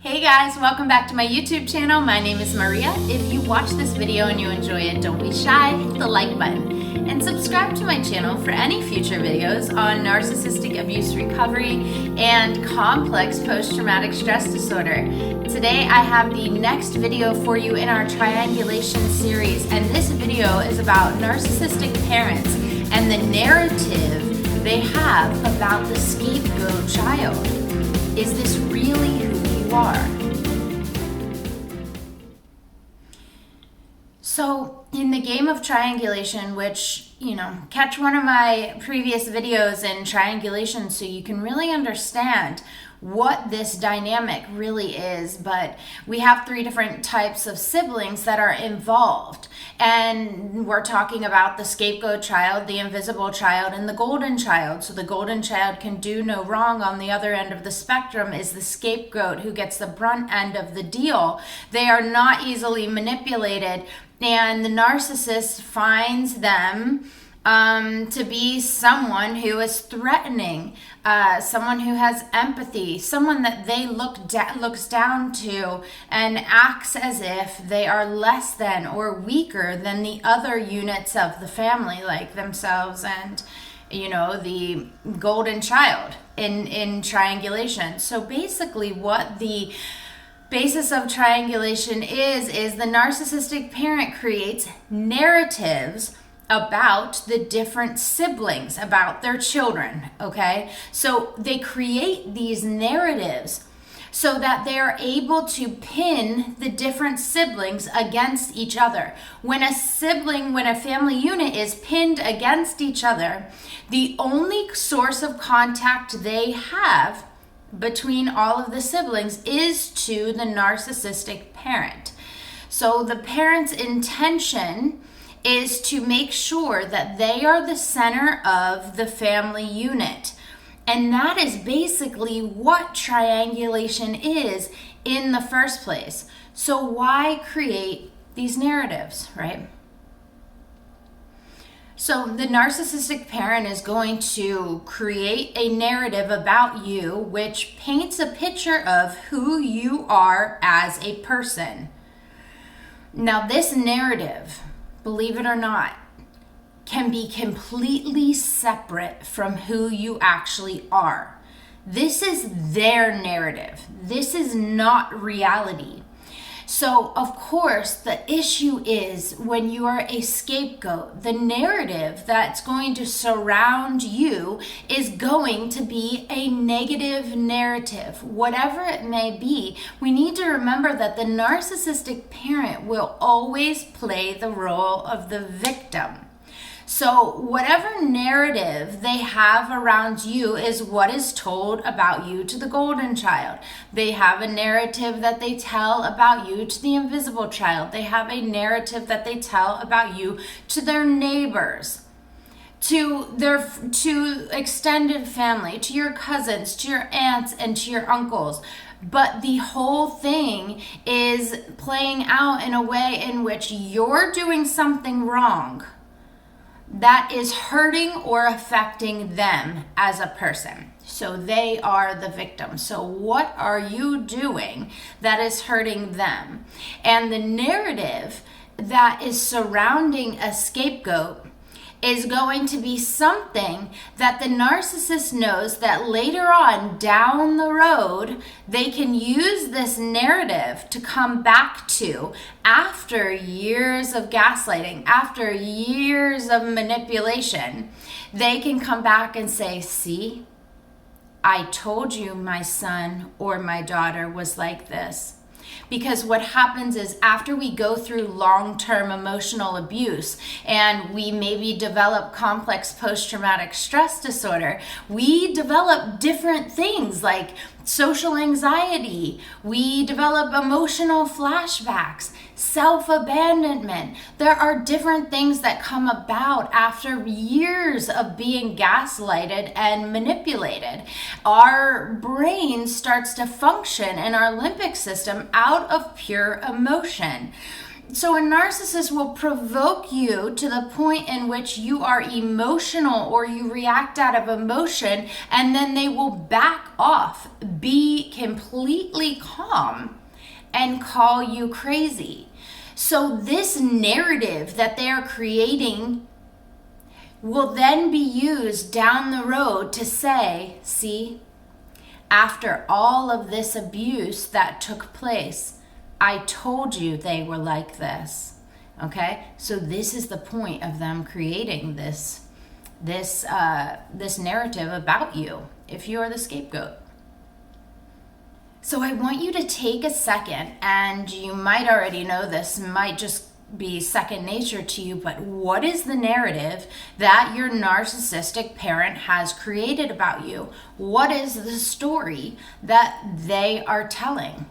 Hey guys, welcome back to my YouTube channel. My name is Maria. If you watch this video and you enjoy it, don't be shy, hit the like button and subscribe to my channel for any future videos on narcissistic abuse recovery and complex post-traumatic stress disorder. Today I have the next video for you in our Triangulation Series, and this video is about narcissistic parents and the narrative they have about the scapegoat child. Is this really who you are? So in the game of triangulation, which, catch one of my previous videos in triangulation so you can really understand what this dynamic really is. But we have three different types of siblings that are involved. And we're talking about the scapegoat child, the invisible child, and the golden child. So the golden child can do no wrong. On the other end of the spectrum is the scapegoat, who gets the brunt end of the deal. They are not easily manipulated, and the narcissist finds them to be someone who is threatening, someone who has empathy, someone that they looks down to and acts as if they are less than or weaker than the other units of the family, like themselves and the golden child in triangulation. So basically what the basis of triangulation is the narcissistic parent creates narratives about the different siblings, about their children, okay? So they create these narratives so that they're able to pin the different siblings against each other. When a family unit is pinned against each other, the only source of contact they have between all of the siblings is to the narcissistic parent. So the parent's intention is to make sure that they are the center of the family unit. And that is basically what triangulation is in the first place. So why create these narratives, right? So the narcissistic parent is going to create a narrative about you which paints a picture of who you are as a person. Now this narrative, believe it or not, can be completely separate from who you actually are. This is their narrative. This is not reality. So, of course, the issue is when you are a scapegoat, the narrative that's going to surround you is going to be a negative narrative. Whatever it may be, we need to remember that the narcissistic parent will always play the role of the victim. So whatever narrative they have around you is what is told about you to the golden child. They have a narrative that they tell about you to the invisible child. They have a narrative that they tell about you to their neighbors, to extended family, to your cousins, to your aunts, and to your uncles. But the whole thing is playing out in a way in which you're doing something wrong that is hurting or affecting them as a person. So they are the victim. So what are you doing that is hurting them? And the narrative that is surrounding a scapegoat is going to be something that the narcissist knows that later on down the road, they can use this narrative to come back to after years of gaslighting, after years of manipulation. They can come back and say, see, I told you my son or my daughter was like this. Because what happens is after we go through long-term emotional abuse and we maybe develop complex post-traumatic stress disorder, we develop different things like social anxiety. We develop emotional flashbacks, self-abandonment. There are different things that come about after years of being gaslighted and manipulated. Our brain starts to function in our limbic system out of pure emotion. So a narcissist will provoke you to the point in which you are emotional or you react out of emotion, and then they will back off, be completely calm, and call you crazy. So this narrative that they are creating will then be used down the road to say, see, after all of this abuse that took place, I told you they were like this. Okay? So this is the point of them creating this narrative about you if you are the scapegoat. So I want you to take a second, and you might already know this, might just be second nature to you, but what is the narrative that your narcissistic parent has created about you? What is the story that they are telling?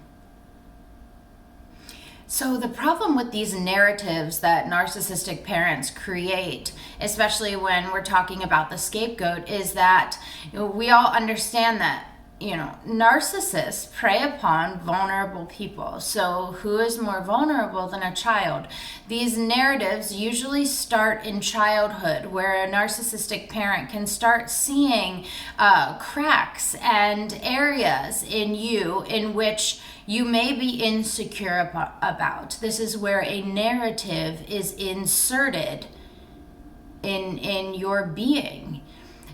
So the problem with these narratives that narcissistic parents create, especially when we're talking about the scapegoat, is that we all understand that narcissists prey upon vulnerable people. So who is more vulnerable than a child? These narratives usually start in childhood, where a narcissistic parent can start seeing cracks and areas in you in which you may be insecure about. This is where a narrative is inserted in your being.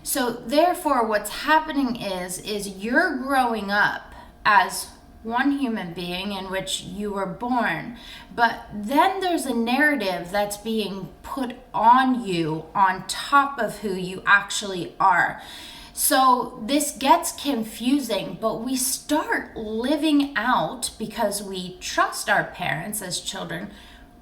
So therefore, what's happening is you're growing up as one human being in which you were born, but then there's a narrative that's being put on you on top of who you actually are. So this gets confusing, but we start living out, because we trust our parents as children,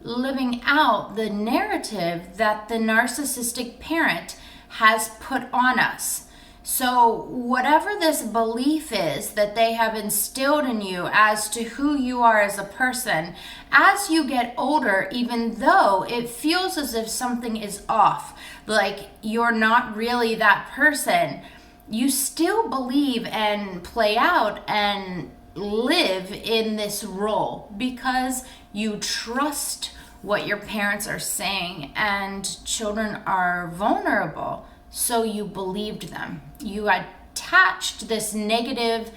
living out the narrative that the narcissistic parent has put on us. So whatever this belief is that they have instilled in you as to who you are as a person, as you get older, even though it feels as if something is off, like you're not really that person, you still believe and play out and live in this role because you trust what your parents are saying, and children are vulnerable, so you believed them. You attached this negative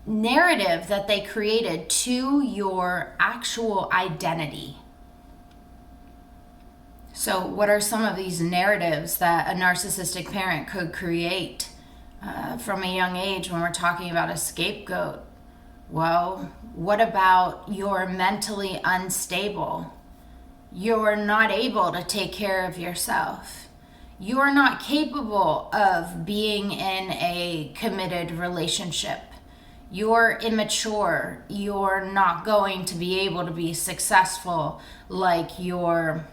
narrative that they created to your actual identity. So what are some of these narratives that a narcissistic parent could create from a young age when we're talking about a scapegoat? Well, what about you're mentally unstable? You're not able to take care of yourself. You're not capable of being in a committed relationship. You're immature. You're not going to be able to be successful like your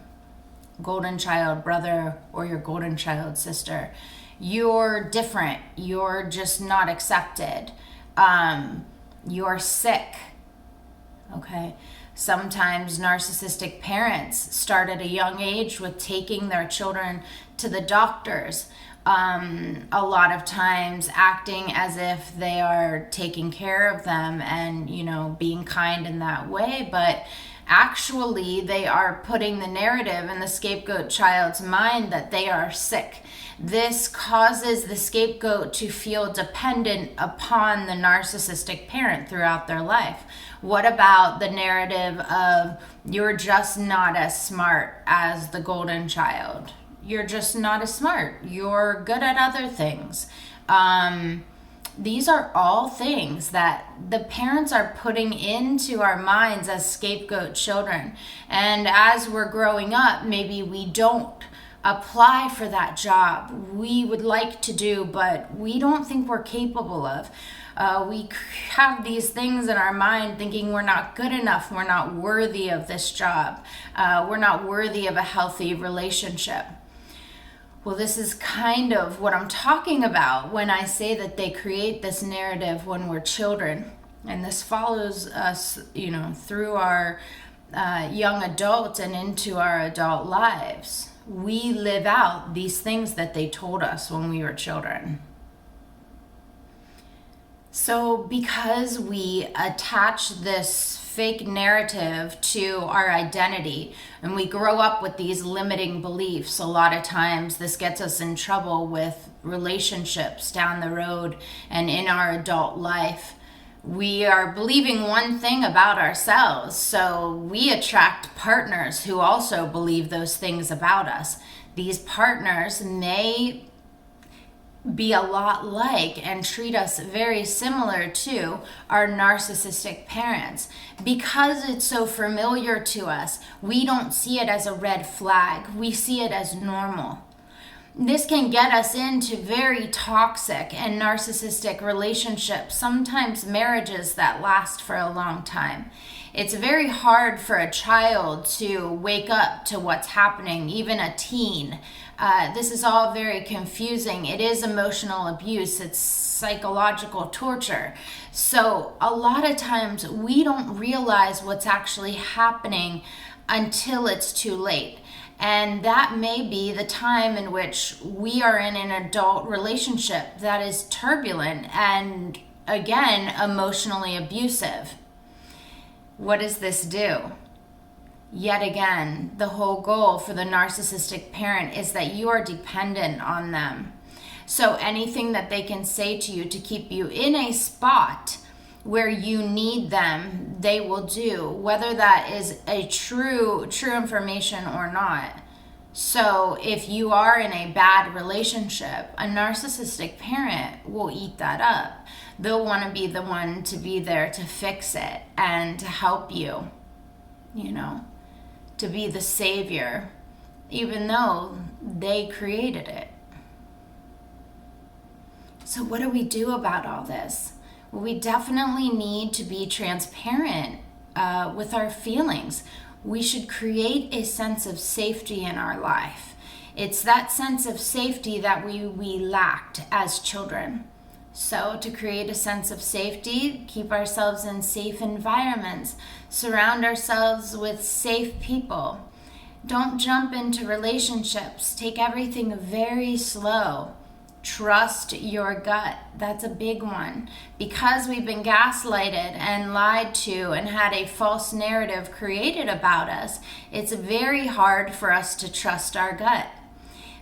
golden child brother or your golden child sister. You're different. You're just not accepted. You're sick. Okay. Sometimes narcissistic parents start at a young age with taking their children to the doctors. A lot of times acting as if they are taking care of them and, being kind in that way. But actually, they are putting the narrative in the scapegoat child's mind that they are sick. This causes the scapegoat to feel dependent upon the narcissistic parent throughout their life. What about the narrative of you're just not as smart as the golden child? You're just not as smart. You're good at other things. These are all things that the parents are putting into our minds as scapegoat children. And as we're growing up, maybe we don't apply for that job we would like to do, but we don't think we're capable of. We have these things in our mind thinking we're not good enough, we're not worthy of this job, we're not worthy of a healthy relationship. Well, this is kind of what I'm talking about when I say that they create this narrative when we're children. And this follows us, through our young adult and into our adult lives. We live out these things that they told us when we were children. So because we attach this fake narrative to our identity and we grow up with these limiting beliefs, a lot of times this gets us in trouble with relationships down the road and in our adult life. We are believing one thing about ourselves, so we attract partners who also believe those things about us. These partners may be a lot like and treat us very similar to our narcissistic parents. Because it's so familiar to us, we don't see it as a red flag. We see it as normal. This can get us into very toxic and narcissistic relationships, sometimes marriages that last for a long time. It's very hard for a child to wake up to what's happening, even a teen. This is all very confusing. It is emotional abuse. It's psychological torture. So a lot of times we don't realize what's actually happening until it's too late. And that may be the time in which we are in an adult relationship that is turbulent and, again, emotionally abusive. What does this do? Yet again, the whole goal for the narcissistic parent is that you are dependent on them. So anything that they can say to you to keep you in a spot where you need them, they will do, whether that is a true information or not. So if you are in a bad relationship, a narcissistic parent will eat that up. They'll want to be the one to be there to fix it and to help you, to be the savior, even though they created it. So what do we do about all this? Well, we definitely need to be transparent with our feelings. We should create a sense of safety in our life. It's that sense of safety that we lacked as children. So to create a sense of safety, keep ourselves in safe environments, surround ourselves with safe people. Don't jump into relationships. Take everything very slow. Trust your gut. That's a big one. Because we've been gaslighted and lied to and had a false narrative created about us, it's very hard for us to trust our gut.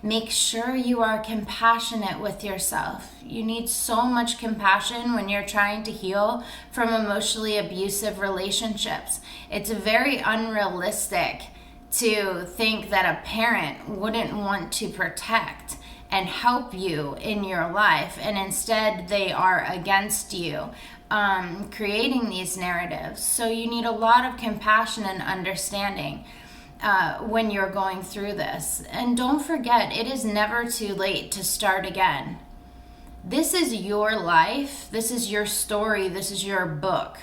Make sure you are compassionate with yourself. You need so much compassion when you're trying to heal from emotionally abusive relationships. It's very unrealistic to think that a parent wouldn't want to protect and help you in your life, and instead they are against you, creating these narratives. So you need a lot of compassion and understanding when you're going through this. And don't forget, it is never too late to start again. This is your life, this is your story, this is your book,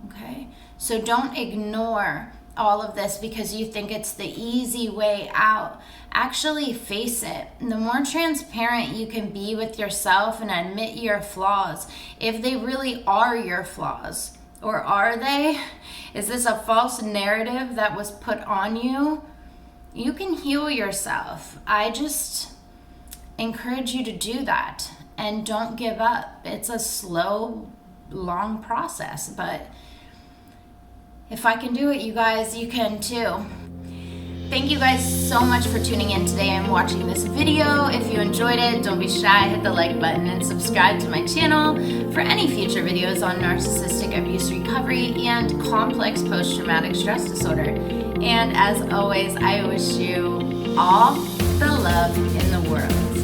okay? So don't ignore all of this because you think it's the easy way out. Actually face it. The more transparent you can be with yourself and admit your flaws, if they really are your flaws, or are they? Is this a false narrative that was put on you? You can heal yourself. I just encourage you to do that and don't give up. It's a slow, long process, but if I can do it, you guys, you can too. Thank you guys so much for tuning in today and watching this video. If you enjoyed it, don't be shy, hit the like button and subscribe to my channel for any future videos on narcissistic abuse recovery and complex post-traumatic stress disorder. And as always, I wish you all the love in the world.